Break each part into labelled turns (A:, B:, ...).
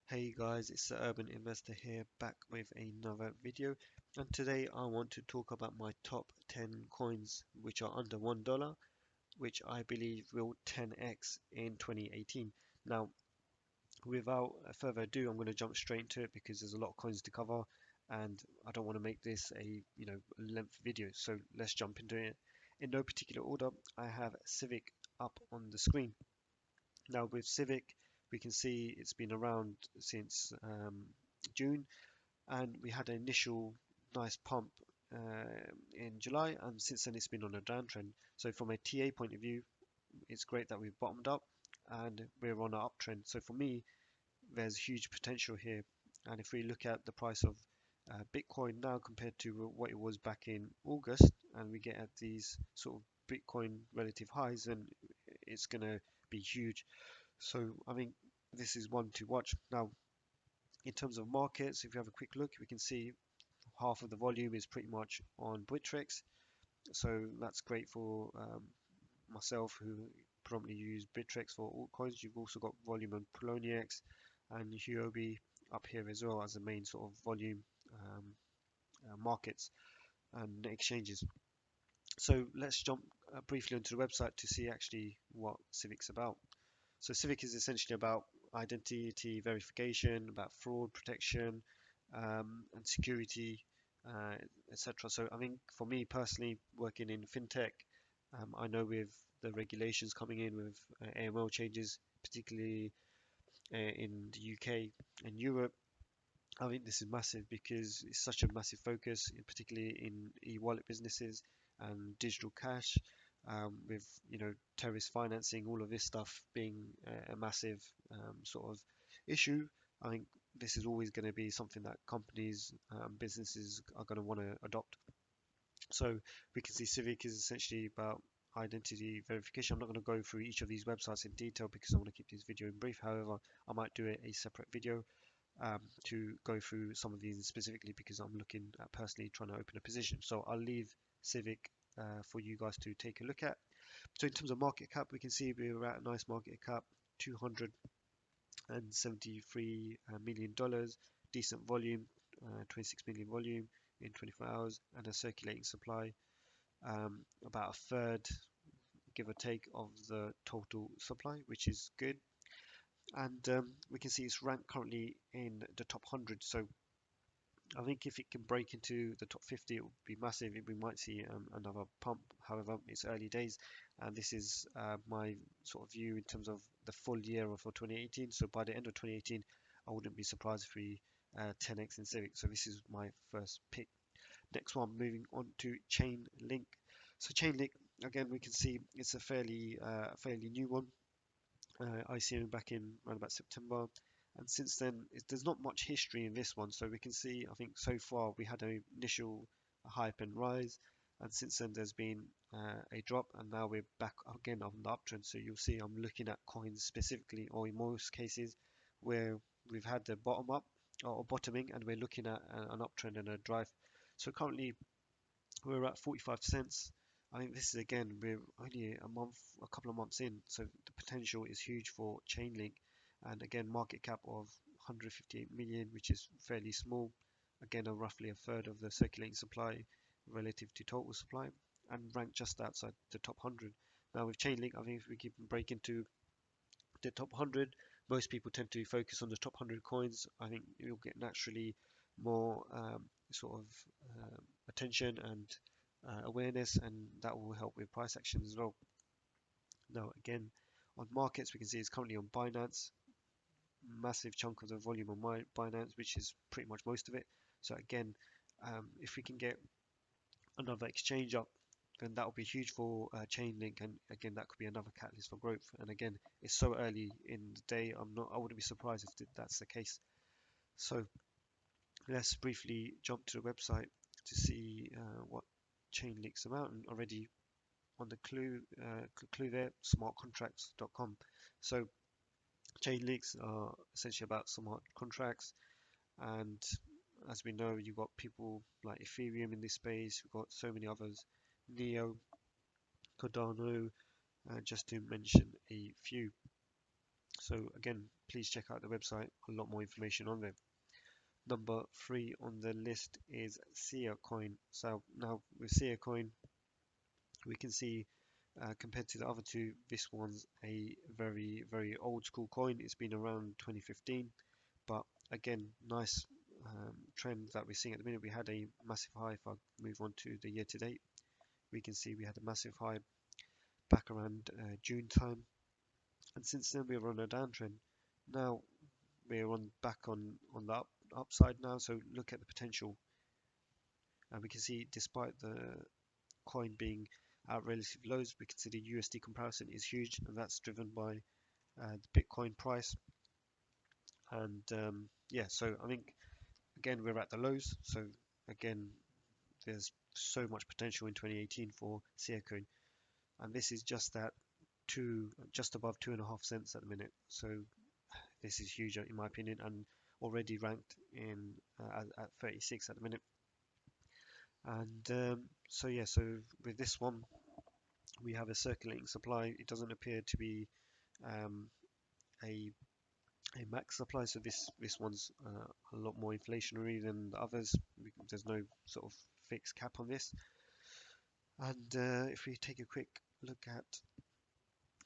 A: Hey guys, it's the Urban Investor here, back with another video. And today I want to talk about my top 10 coins which are under $1, which I believe will 10x in 2018. Now, without further ado, I'm going to jump straight into it because there's a lot of coins to cover and I don't want to make this a length video. So let's jump into it. In no particular order, I have Civic up on the screen. Now with Civic, we can see it's been around since June, and we had an initial nice pump in July, and since then it's been on a downtrend. So from a TA point of view, it's great that we've bottomed up and we're on an uptrend. So for me, there's huge potential here. And if we look at the price of Bitcoin now compared to what it was back in August, and we get at these sort of Bitcoin relative highs, then it's going to be huge. So I think this is one to watch. Now, in terms of markets, if you have a quick look, we can see half of the volume is pretty much on Bittrex. So that's great for myself who predominantly use Bittrex for altcoins. You've also got volume on Poloniex and Huobi up here as well as the main sort of volume um, markets and exchanges. So let's jump briefly onto the website to see actually what Civic's about. So Civic is essentially about identity verification, about fraud protection, and security, uh, etc. So I think for me personally, working in fintech, I know with the regulations coming in with AML changes, particularly in the UK and Europe, I think this is massive because it's such a massive focus, particularly in e-wallet businesses and digital cash, with terrorist financing, all of this stuff being a massive sort of issue. I think this is always going to be something that companies, businesses are going to want to adopt. So we can see Civic is essentially about identity verification. I'm not going to go through each of these websites in detail because I want to keep this video in brief. However, I might do a separate video to go through some of these specifically because I'm looking at personally trying to open a position. So I'll leave Civic for you guys to take a look at. So in terms of market cap, we can see we're at a nice market cap, $273 million, decent volume, 26 million volume in 24 hours, and a circulating supply, about a third, give or take, of the total supply, which is good. And we can see it's ranked currently in the top 100. So I think if it can break into the top 50, it would be massive. We might see another pump. However, it's early days, and this is my sort of view in terms of the full year for 2018. So by the end of 2018, I wouldn't be surprised if we 10x in Civic. So this is my first pick. Next one, moving on to Chainlink. So Chainlink, again, we can see it's a fairly new one. ICO back in around about September. And since then, there's not much history in this one. So we can see, I think so far we had an initial hype and rise. And since then, there's been a drop. And now we're back again on the uptrend. So you'll see I'm looking at coins specifically, or in most cases, where we've had the bottom up or bottoming, and we're looking at an uptrend and a drive. So currently, we're at 45 cents. I think this is again, we're only a couple of months in, so the potential is huge for Chainlink. And again, market cap of 158 million, which is fairly small. Again, roughly a third of the circulating supply relative to total supply, and ranked just outside the top 100. Now with Chainlink, I think if we keep breaking to the top 100, most people tend to focus on the top 100 coins. I think you'll get naturally more sort of attention and awareness, and that will help with price action as well. Now, again, on markets, we can see it's currently on Binance, massive chunk of the volume on my Binance, which is pretty much most of it. So again, if we can get another exchange up, then that will be huge for Chainlink, and again, that could be another catalyst for growth. And again, it's so early in the day, I wouldn't be surprised if that's the case. So let's briefly jump to the website to see what Chainlink's about, and already on the clue there, smartcontracts.com. So Chainlinks are essentially about smart contracts, and as we know, you've got people like Ethereum in this space. We've got so many others, Neo, Cardano, just to mention a few. So again, please check out the website. A lot more information on there. Number 3 on the list is Sia coin. So now with Sia coin, we can see compared to the other two, this one's a very old school coin. It's been around 2015, but again, nice trend that we're seeing at the minute. We had a massive high. If I move on to the year to date, we can see we had a massive high back around June time, and since then we're on a downtrend. Now we're back on the upside now. So look at the potential, and we can see despite the coin being at relative lows, we can see the USD comparison is huge, and that's driven by the Bitcoin price. And yeah, so I think again we're at the lows. So again, there's so much potential in 2018 for Sia coin, and this is just at just above 2.5 cents at the minute. So this is huge in my opinion, and already ranked in at 36 at the minute. And so yeah, so with this one, we have a circulating supply. It doesn't appear to be um, a max supply, so this one's a lot more inflationary than the others. There's no sort of fixed cap on this. And if we take a quick look at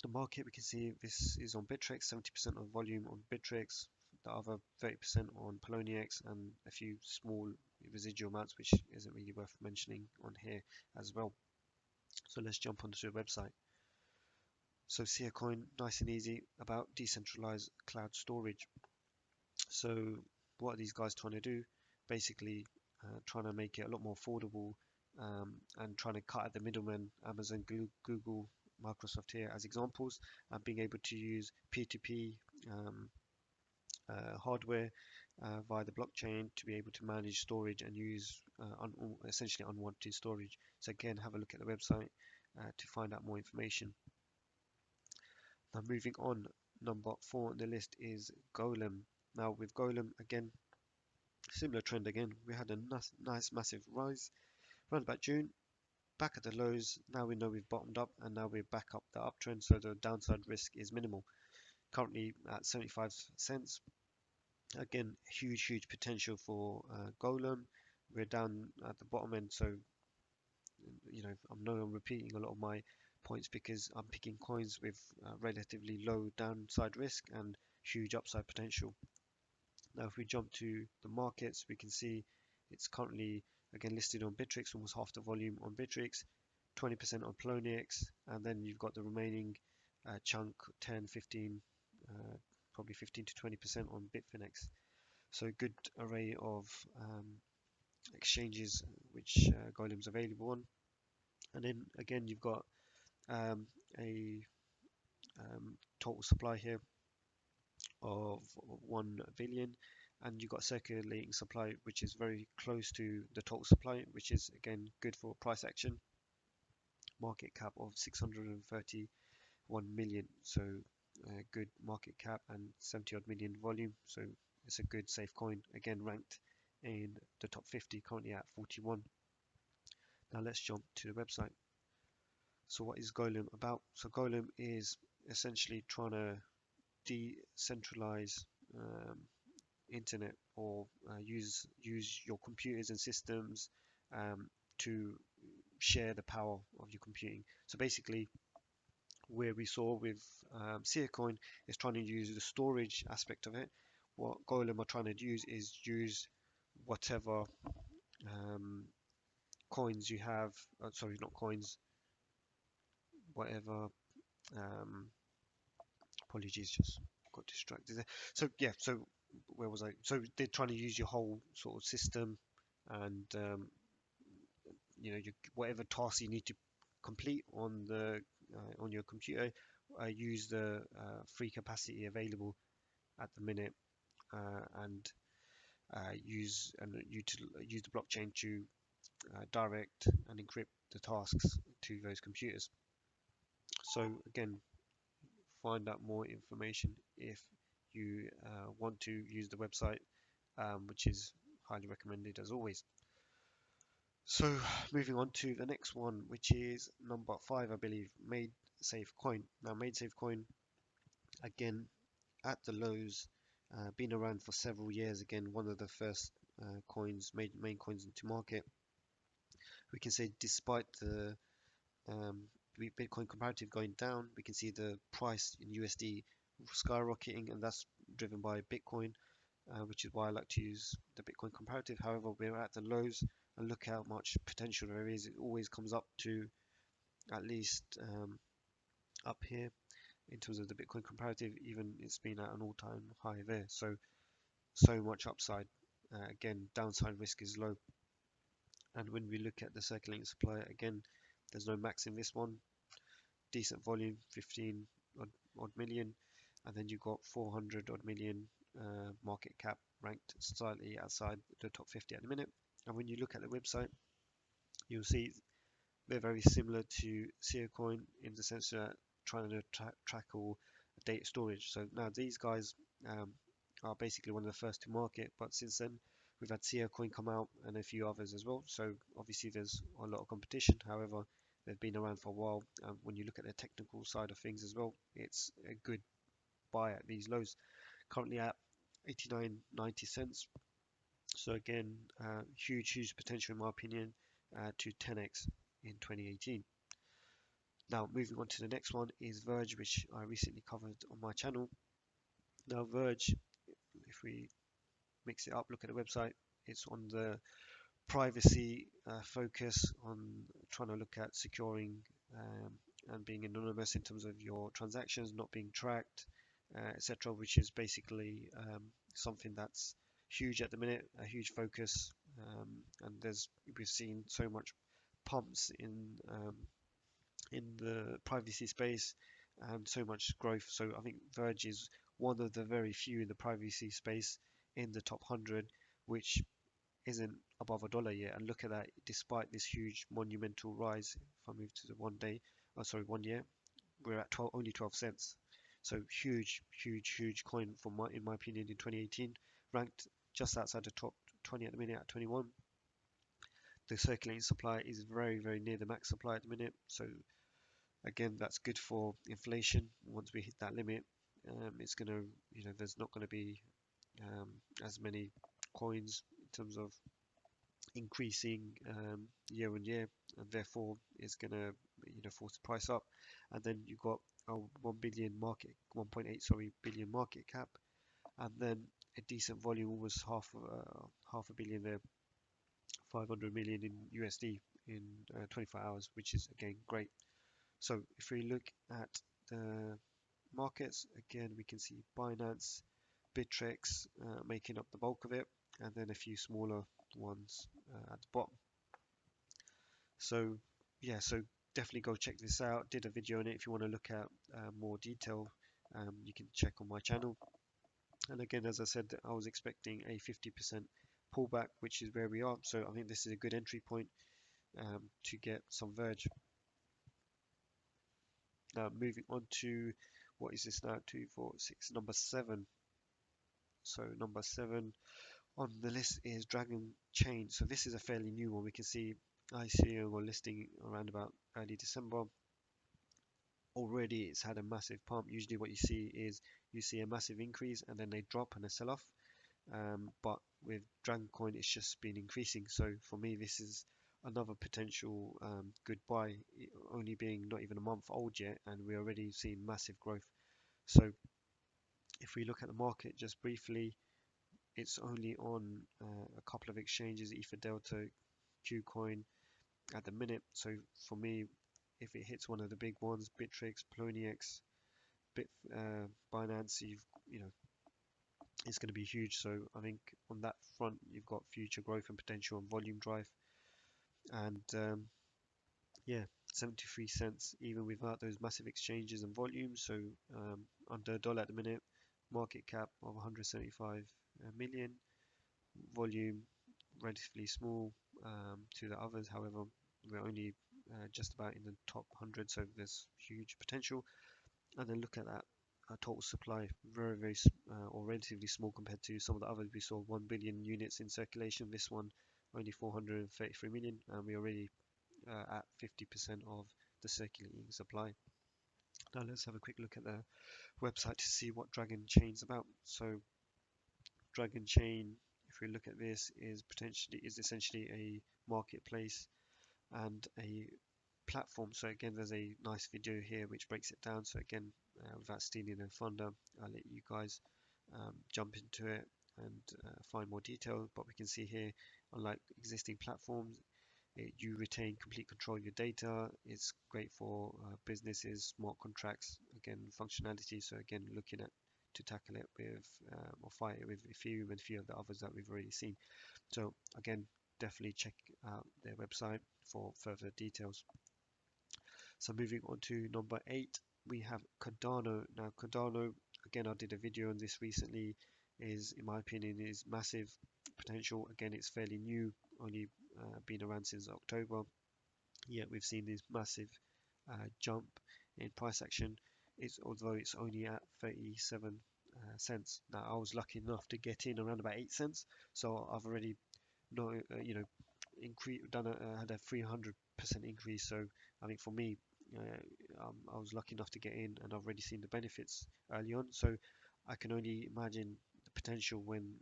A: the market, we can see this is on Bittrex, 70% of volume on Bittrex, the other 30% on Poloniex, and a few small residual amounts, which isn't really worth mentioning on here as well. So let's jump onto the website. So Sia coin, nice and easy, about decentralized cloud storage. So what are these guys trying to do? Basically, trying to make it a lot more affordable, and trying to cut out the middlemen, Amazon, Google, Microsoft here as examples, and being able to use P2P hardware via the blockchain to be able to manage storage and use essentially unwanted storage. So again, have a look at the website to find out more information. Now moving on, number 4 on the list is Golem. Now with Golem, again, similar trend again. We had a nice massive rise around about June, back at the lows. Now we know we've bottomed up, and now we're back up the uptrend, so the downside risk is minimal. Currently at 75 cents. Again, huge potential for Golem. We're down at the bottom end, so you know I know I'm repeating a lot of my points because I'm picking coins with relatively low downside risk and huge upside potential. Now if we jump to the markets, we can see it's currently again listed on Bittrex, almost half the volume on Bittrex, 20% on Poloniex, and then you've got the remaining chunk, 10, 15, probably 15 to 20% on Bitfinex. So a good array of exchanges which Golem's available on. And then again, you've got a total supply here of 1 billion, and you've got circulating supply which is very close to the total supply, which is again good for price action. Market cap of 631 million, so good market cap and 70 odd million volume, so it's a good safe coin, again ranked in the top 50, currently at 41. Now let's jump to the website. So what is Golem about? So Golem is essentially trying to decentralize internet, or use your computers and systems to share the power of your computing. So basically, where we saw with Sia coin is trying to use the storage aspect of it. What Golem are trying to use is use whatever coins you have, sorry, not coins, whatever apologies, just got distracted there. So yeah, so where was I? So they're trying to use your whole sort of system, and you know, whatever tasks you need to complete on the on your computer, use the free capacity available at the minute, and use the blockchain to direct and encrypt the tasks to those computers. So again, find out more information if you want to use the website, which is highly recommended as always. So moving on to the next one, which is number 5, I believe, Made Safe Coin. Now Made Safe Coin, again, at the lows, been around for several years. Again, one of the first main coins into market. We can say despite the um, Bitcoin comparative going down, we can see the price in USD skyrocketing, and that's driven by Bitcoin, which is why I like to use the Bitcoin comparative. However, we're at the lows, and look how much potential there is. It always comes up to at least up here in terms of the Bitcoin comparative. Even it's been at an all-time high there. So much upside. Again, downside risk is low. And when we look at the circulating supply, again, there's no max in this one. Decent volume, 15 odd million, and then you've got 400 odd million market cap, ranked slightly outside the top 50 at the minute. And when you look at the website, you'll see they're very similar to Coin in the sense that trying to track all data storage. So now these guys are basically one of the first to market, but since then we've had Coin come out and a few others as well. So obviously there's a lot of competition. However, they've been around for a while. When you look at the technical side of things as well, it's a good buy at these lows. Currently at 89.90 cents. So again, huge potential in my opinion to 10x in 2018. Now moving on to the next one is Verge, which I recently covered on my channel. Now Verge, if we mix it up, look at the website, it's on the privacy focus, on trying to look at securing and being anonymous in terms of your transactions not being tracked, etc., which is basically something that's huge at the minute, a huge focus, and we've seen so much pumps in the privacy space and so much growth. So I think Verge is one of the very few in the privacy space in the top 100, which isn't above $1 yet. And look at that, despite this huge monumental rise. If I move to the 1 year, we're at only 12 cents. So huge coin in my opinion in 2018, ranked just outside the top 20 at the minute at 21. The circulating supply is very near the max supply at the minute. So again, that's good for inflation. Once we hit that limit, it's gonna, there's not going to be as many coins in terms of increasing year on year, and therefore it's going to force the price up. And then you've got a 1.8 billion market cap, and then a decent volume, almost half a billion there, 500 million in USD in 24 hours, which is again great. So if we look at the markets, again we can see Binance, Bittrex making up the bulk of it, and then a few smaller ones at the bottom. So yeah, so definitely go check this out. Did a video on it. If you want to look at more detail, you can check on my channel. And again, as I said, I was expecting a 50% pullback, which is where we are. So I think this is a good entry point to get some Verge. Now moving on to, what is this now, 2, 4, 6, number 7. So number 7 on the list is Dragonchain. So this is a fairly new one. We can see ICO or listing around about early December. Already it's had a massive pump. Usually what you see is a massive increase and then they drop and they sell off. But with Dragoncoin, it's just been increasing. So for me, this is another potential good buy, only being not even a month old yet, and we're already seeing massive growth. So if we look at the market just briefly, it's only on a couple of exchanges, Ether Delta, Qcoin at the minute. So for me, if it hits one of the big ones, Bittrex, Poloniex, Binance, it's going to be huge. So I think on that front, you've got future growth and potential and volume drive. And yeah, 73 cents even without those massive exchanges and volumes. So under $1 at the minute, market cap of 175 million, volume relatively small to the others. However, we're only just about in the top 100, so there's huge potential. And then look at that total supply, very or relatively small compared to some of the others. We saw 1 billion units in circulation. This one only 433 million, and we're already at 50% of the circulating supply. Now let's have a quick look at the website to see what Dragonchain's about. So Dragonchain, if we look at this, is essentially a marketplace and a platform. So again, there's a nice video here which breaks it down. So again, without stealing their thunder, I'll let you guys jump into it and find more detail. But we can see here, unlike existing platforms, you retain complete control of your data. It's great for businesses, smart contracts, again, functionality. So again, looking at to tackle it with or fight it with Ethereum and a few of the others that we've already seen. So again, definitely check out their website for further details. So moving on to number 8, we have Cardano. Now Cardano, again, I did a video on this recently, is in my opinion is massive potential. Again, it's fairly new, only been around since October, yet we've seen this massive jump in price action. Although it's only at 37 cents. Now I was lucky enough to get in around about 8 cents, so I've already had a 300% increase. So I think for me, I was lucky enough to get in, and I've already seen the benefits early on. So I can only imagine the potential when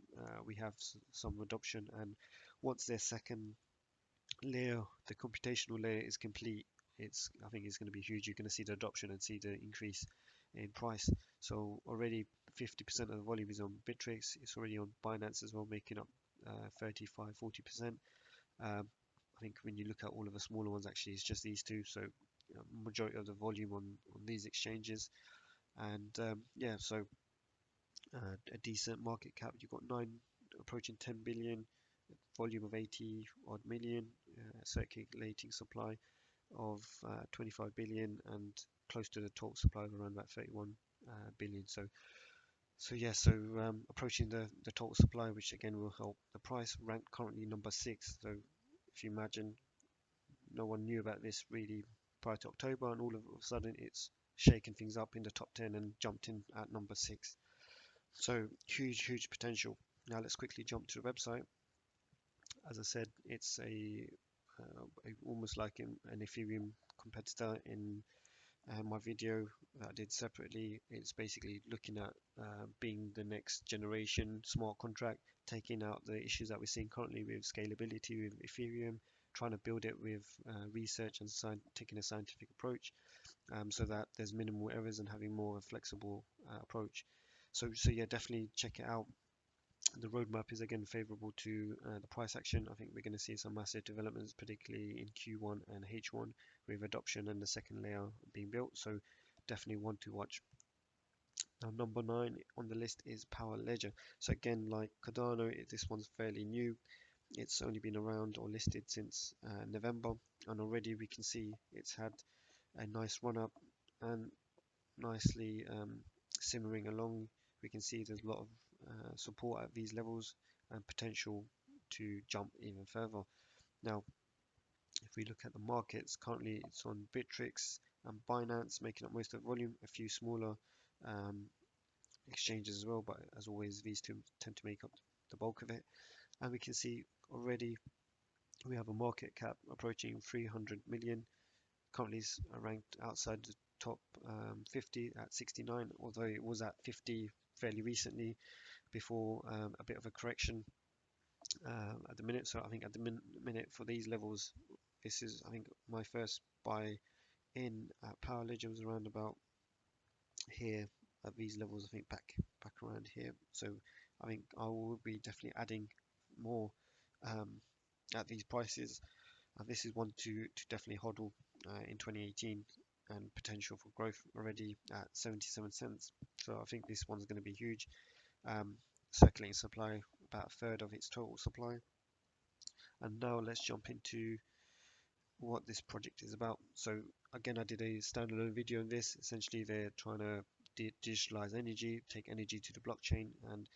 A: we have some adoption, and once their second layer, the computational layer, is complete, I think it's going to be huge. You're going to see the adoption and see the increase in price. So already 50% of the volume is on Bittrex. It's already on Binance as well, making up 35-40%. I think when you look at all of the smaller ones, actually, it's just these two. So majority of the volume on these exchanges, and yeah, so a decent market cap. You've got 9 approaching 10 billion, volume of 80 odd million, circulating supply of 25 billion, and close to the total supply of around about 31 billion. So yeah, so approaching the total supply, which again will help the price. Ranked currently number 6. So if you imagine, no one knew about this really prior to October, and all of a sudden it's shaken things up in the top 10 and jumped in at number 6. So huge potential. Now let's quickly jump to the website. As I said, it's almost like an Ethereum competitor. In my video that I did separately, it's basically looking at being the next generation smart contract, taking out the issues that we're seeing currently with scalability with Ethereum, trying to build it with research and taking a scientific approach, so that there's minimal errors and having more of a flexible approach. So yeah, definitely check it out. The roadmap is again favorable to the price action. I think we're going to see some massive developments, particularly in Q1 and H1, with adoption and the second layer being built. So definitely one to watch. Now, number 9 on the list is Power Ledger. So again, like Cardano, this one's fairly new. It's only been around or listed since November, and already we can see it's had a nice run up and nicely simmering along. We can see there's a lot of support at these levels and potential to jump even further. Now, if we look at the markets, currently it's on Bittrex and Binance, making up most of the volume. A few smaller exchanges as well, but as always, these two tend to make up the bulk of it. And we can see already we have a market cap approaching 300 million. Currently is ranked outside the top 50 at 69, although it was at 50 fairly recently before a bit of a correction at the minute. So I think at the minute for these levels, this is, I think, my first buy in at Power Ledger was around about here at these levels. I think back around here. So I think I will be definitely adding more at these prices. And this is one to definitely hodl in 2018, and potential for growth already at 77 cents. So I think this one's going to be huge. Circulating supply, about a third of its total supply. And now let's jump into what this project is about. So again, I did a standalone video on this. Essentially, they're trying to digitalize energy, take energy to the blockchain, and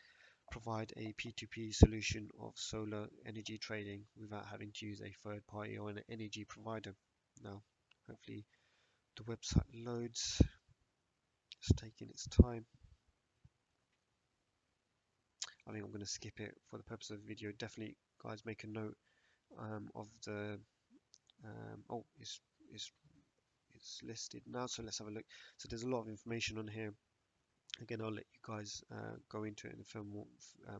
A: provide a P2P solution of solar energy trading without having to use a third party or an energy provider. Now, hopefully the website loads. It's taking its time. I think I'm going to skip it for the purpose of the video. Definitely, guys, make a note of the. Oh, it's it's listed now. So let's have a look. So there's a lot of information on here. Again, I'll let you guys go into it in a far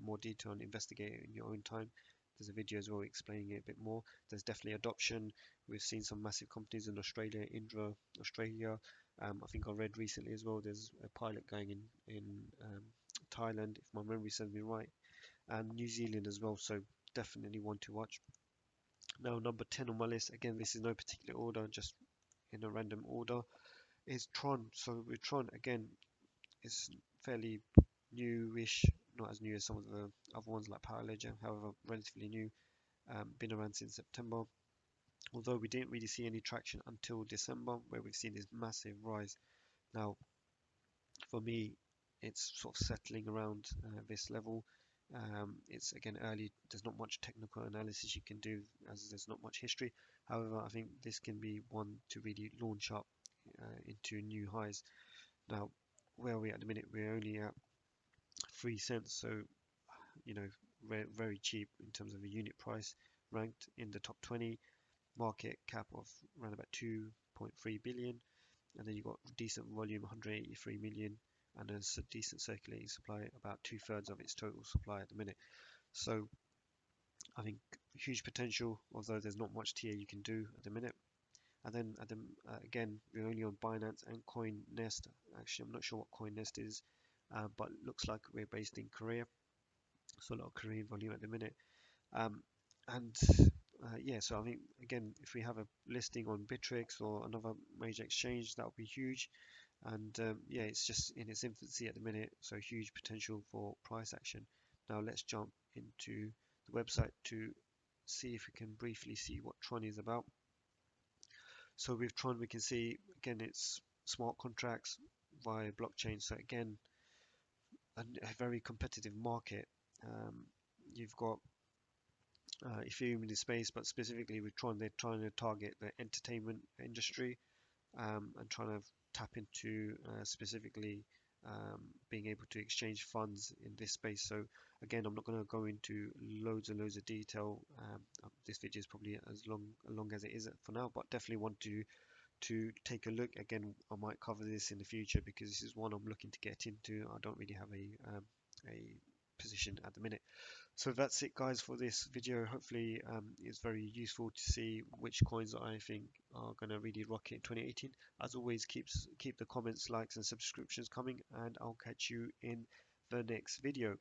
A: more detail and investigate it in your own time. There's a video as well explaining it a bit more. There's definitely adoption. We've seen some massive companies in Australia, India, Australia. I think I read recently as well. There's a pilot going in Thailand, if my memory serves me right, and New Zealand as well. So definitely one to watch. Now, number 10 on my list. Again, this is no particular order, just in a random order. Is Tron. So with Tron, again, it's fairly newish, not as new as some of the other ones like Power Ledger, however, relatively new. Been around since September, although we didn't really see any traction until December, where we've seen this massive rise. Now, for me, it's sort of settling around this level. It's again early, there's not much technical analysis you can do as there's not much history. However, I think this can be one to really launch up into new highs. Now, where are we at the minute? We're only at 3 cents, so you know, very cheap in terms of a unit price, ranked in the top 20, market cap of around about 2.3 billion, and then you've got decent volume, 183 million, and a decent circulating supply, about 2/3 of its total supply at the minute. So I think huge potential, although there's not much TA you can do at the minute. And then again, we're only on Binance and CoinNest. Actually, I'm not sure what CoinNest is, but it looks like we're based in Korea. So a lot of Korean volume at the minute. Um, and yeah, so I think again, if we have a listing on Bittrex or another major exchange, that would be huge. And yeah, it's just in its infancy at the minute, so huge potential for price action. Now let's jump into the website to see if we can briefly see what Tron is about. So with Tron, we can see again it's smart contracts via blockchain. So again, a very competitive market. You've got Ethereum in the space, but specifically with Tron, they're trying to target the entertainment industry and trying to tap into specifically being able to exchange funds in this space. So again, I'm not going to go into loads and loads of detail. This video is probably as long as it is for now, but definitely want to take a look. Again, I might cover this in the future because this is one I'm looking to get into. I don't really have a position at the minute. So that's it, guys, for this video. Hopefully it's very useful to see which coins I think are going to really rocket in 2018. As always, keep the comments, likes and subscriptions coming, and I'll catch you in the next video.